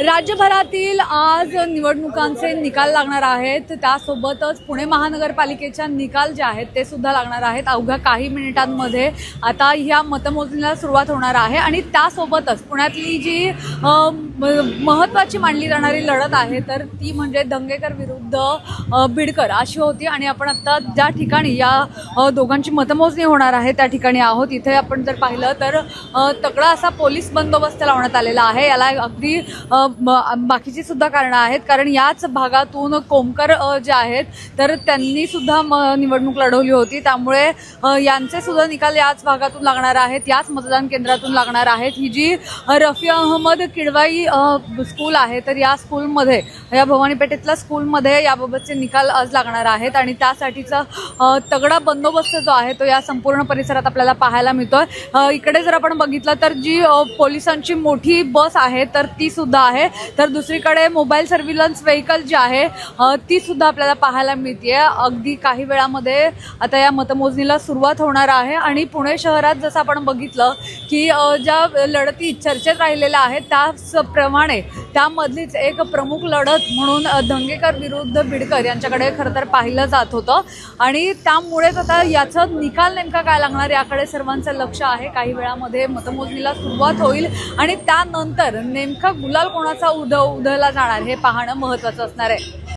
राज्यभरातील आज निवडणुकांचे निकाल लागणार आहेत। त्यासोबतच पुणे महानगरपालिकेच्या निकाल जे आहेत ते सुद्धा लागणार आहेत। अवघ्या काही मिनिटांमध्ये आता या मतमोजणीला सुरुवात होणार आहे आणि त्यासोबतच पुण्यातली जी महत्त्वाची मानली जाणारी लढत आहे तर ती म्हणजे दंगेकर विरुद्ध बिडकर अशी होती। आणि आपण आता ज्या ठिकाणी या दोघांची मतमोजणी होणार आहे त्या ठिकाणी आहोत। इथे आपण जर पाहिलं तर तगडा असा पोलीस बंदोबस्त लावण्यात आलेला आहे। याला अगदी बाकीची सुद्धा कारणं आहेत, कारण याच भागातून कोमकर जे आहेत तर त्यांनी सुद्धा निवडणूक लढवली होती, त्यामुळे यांचे सुद्धा निकाल याच भागातून लागणार आहेत, याच मतदान केंद्रातून लागणार आहेत। ही जी रफी अहमद किडवाई स्कूल आहे तर या स्कूलमध्ये, या भवानी पेठेतल्या स्कूलमध्ये याबाबतचे निकाल आज लागणार आहेत आणि त्यासाठीचा तगडा बंदोबस्त जो आहे तो या संपूर्ण परिसरात आपल्याला पाहायला मिळतोय। इकडे जर आपण बघितलं तर जी पोलिसांची मोठी बस आहे तर ती सुद्धा आहे, तर दुसरीकडे मोबाईल सर्व्हिलन्स व्हेकल जी आहे ती सुद्धा आपल्याला पाहायला मिळते। अगदी काही वेळामध्ये आता या मतमोजणीला सुरुवात होणार आहे आणि पुणे शहरात जसं आपण बघितलं की ज्या लढती चर्चेत राहिलेल्या आहेत त्याचप्रमाणे त्यामधलीच एक प्रमुख लढत म्हणून दंगेकर विरुद्ध बिडकर यांच्याकडे खरं तर पाहिलं जात होतं आणि त्यामुळेच आता याचं निकाल नेमका काय लागणार याकडे सर्वांचं लक्ष आहे। काही वेळामध्ये मतमोजणीला सुरुवात होईल आणि त्यानंतर नेमका गुलाल कोणाचा उधळला जाणार हे पाहणं महत्त्वाचं असणार आहे।